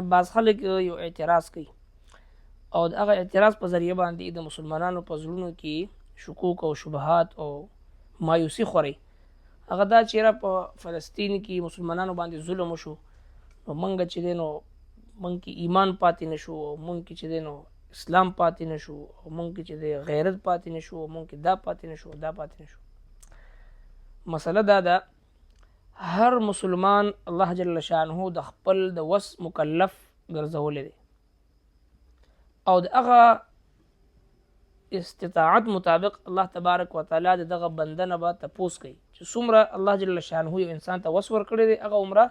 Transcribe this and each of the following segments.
بعض خلک یو اعتراض کوي او د هغه اعتراض په ذریعه باندې د مسلمانانو په زړونو کې شکوک او شبهات او مایوسی خوري. هغه دا چیرې په فلسطین کې مسلمانانو باندې ظلم وشو نو مونږ چې دی نو مونږ کې ایمان پاتې نشو او مونږ کې چې دی نو اسلام پاتې نشو او مونږ کې چې دی غیرت پاتې نشو او مونږ کې دا پاتې نشو دا پاتې نشو. مسله دا ده هر مسلمان الله جل شانه د خپل د وس مکلف ګرځولې دی او د هغه استطاعت مطابق الله تبارک وتعالی دغه بنده نه به تپوس کوي چې څومره الله جل شانه یو انسان ته وس ورکړی دی هغه عمره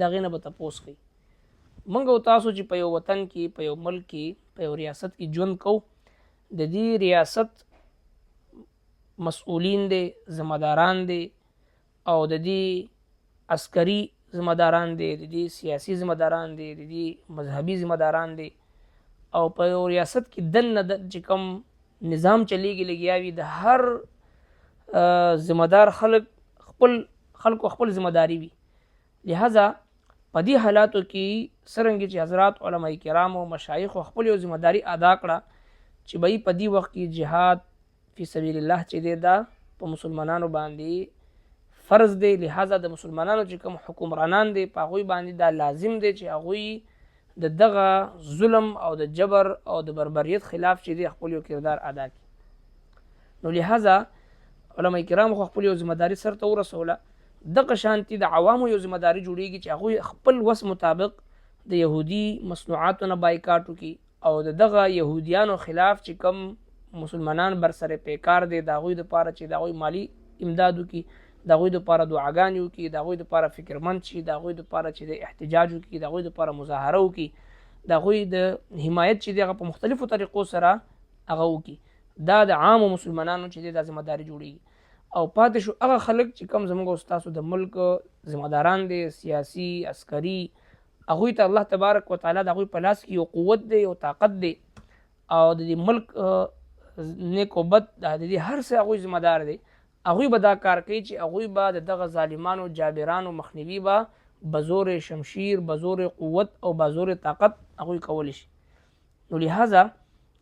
دغې نه به تپوس کوي. موږ او تاسو چې په یو وطن کې په یو ملک کې په یو ریاست کې ژوند کوو د دې ریاست مسؤلین دی ذمہداران دی او د دې عسکري ذمہداران دي د دې سیاسي ذمہداران دي د دې مذهبي ذمہداران دي او په یو ریاست کې دننه چې کوم نظام چلیږي لګیاوي د هر ذمہدار خلکو خپل ذمہداري وي. لہذا په دې حالاتو کې څرنګه چې حضرات علماء کرام او مشایخ خپل یو ذمہداري ادا کړه چې به په دې وخت کې جهاد فی سبیل الله چې دی دا په مسلمانانو باندې فرض دی. لہذا د مسلمانانو چې کوم حکمرانان دی په هغوی باندې دا لازم دی چې هغوی د دغه ظلم او د جبر او د بربریت خلاف چې دی خپل یو کردار ادا کړي. نو لہذا علماء کرام خو خپل یو ذمہداري سرته ورسوله. دغه شانتي د عوامو یو ذمہداري جوړیږي چې هغوی خپل وس مطابق د یهودي مصنوعاتو نه بایکاټ وکړي او دغه یهودیانو خلاف چې کوم مسلمانان برسره پیکار دی د هغوی دپاره چې د هغوی مالی امداد وکړي د هغوی دپاره دعاګانې وکړي د هغوی دپاره فکرمند شي د هغوی دپاره چې د احتجاج وکړي د هغوی دپاره مظاهره وکړي د هغوی د حمایت چې دی هغه په مختلفو طریقو سره هغه وکړي. دا د عامو مسلمانانو چې دی دا ذمہداري جوړیږي او پاتې شو هغه خلک چې کوم زموږ او ستاسو د ملک ذمہداران دي سیاسي عسکري هغوی ته الله تبارک وتعالی د هغوی په لاس کې یو قوت دی یو طاقت دی او د دې ملک نیک او بد د دې هر څه هغوی ذمہدار دی. هغوی به دا کار کوي چې هغوی به د دغه ظالمانو جابرانو مخنیوي به بزور شمشیر بزور قوت او بزور طاقت هغوی کولی شي. نو لہذا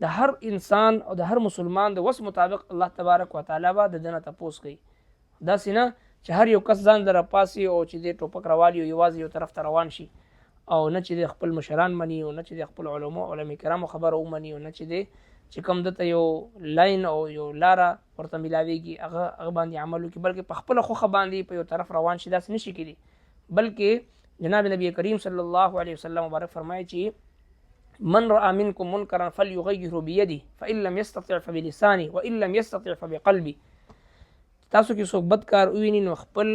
د هر انسان او د هر مسلمان د وس مطابق الله تبارک وتعالی به د دنه تپوس کوي. داسې نه چې هر یو کس ځان در پاسي او چې د ټوپک راوالي او یوازې یو طرف ته روان شي او نه چې د خپل مشران مني او نه چې د خپل علماء کرامو خبره ومني او نه چې کوم دته یو لاین او یو لاره ورته ملاویږي هغه باندې عمل وکړي بلکې په خپله خوښه باندې په یو طرف روان شي. داسې نشي کېدی بلکې جناب نبی کریم صلی الله علیه وسلم مبارک فرمایي چې من رأى منكم منکرا فلیغیره بیده فإن لم یستطع فبلسانه وإن لم یستطع فبقلبه. تاسو کې څوک بد کار وویني نو خپل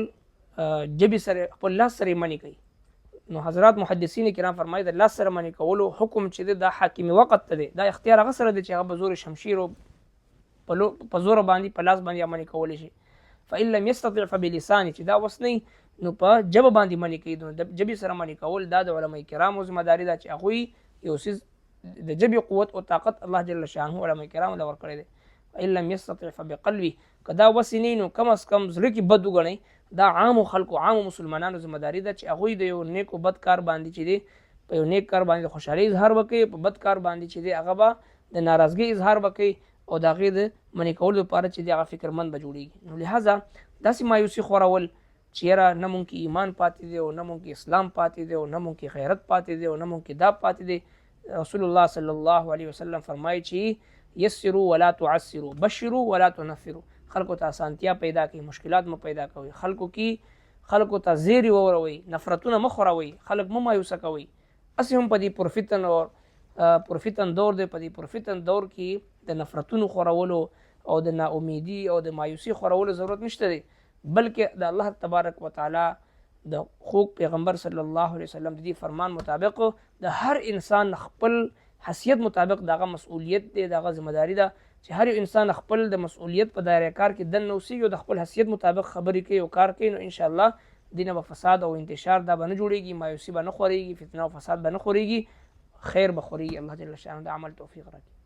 جبې سره خپل لاس سره یې منې کوي. نو حضرات محدثین کرام فرمایي د لاس سره منې کولو حکم چې دی دا حاکمي وقت ته دی دا اختیار هغه سره دی چې هغه په زور شمشیر او په زور باندې په لاس باندې منې کولی شي. فإن لم یستطع فبلسانه چې دا وس نه نو په ژبه باندې منې کوي. نو د ژبې سره منې کول دا د علماء کرامو ذمہداري ده چې هغوی یو څیز د ژبې قوت او طاقت الله جل شانه علماء کرامو له ورکړی دی. فإن لم یستطع فبقلبه که دا وس نه نو کم از کم زړه کې بد وګڼئ. دا عامو خلکو عامو مسلمانانو ذمہداري ده چې هغوی د یو نیک او بد کار باندې چې دی په یو نیک کار باندې خوشحالي اظهار وکړي په بد کار باندې چې دی هغه به د ناراضګۍ اظهار وکړي او د هغې د منې کولو لپاره چې دی هغه فکرمند به جوړیږي. نو لہذا داسې مایوسي خورول چې یاره نه مونږ کې ایمان پاتې دی او نه مونږ کې اسلام پاتې دی او نه مونږ کې غیرت پاتې دی او نه مونږ کې دا پاتې دی. رسول الله صلی الله علیه وسلم فرمایي چې یسروا ولا تعسروا بشروا ولا تنفروا. خلکو ته اسانتیا پیدا کړئ مشکلات مو پیدا کوئ خلکو ته زیری ووروئ نفرتونه مه خوروئ خلک مه مایوسه کوئ. هسې هم په دې پرفتن دور دی په دې پرفتن دور کې د نفرتونو خورولو او د ناامیدي او د مایوسي خورولو ضرورت نشته دی بلکې د الله تبارک وتعالی د خوږ پیغمبر صلی الله علیه وسلم د دې فرمان مطابق د هر انسان خپل حیثیت مطابق دغه مسؤلیت دی دغه ذمہداري ده چې هر یو انسان خپل د مسؤلیت په دایره کار کې دننه اوسېږي او د خپل حیثیت مطابق خبرې کوي او کار کوي. نو انشاءالله دینه به فساد او انتشار دا به نه جوړیږي مایوسي به نه خورېږي فتنه او فساد به نه خورېږي خیر به خورېږي. الله جل شانه د عمل توفیق راکړي.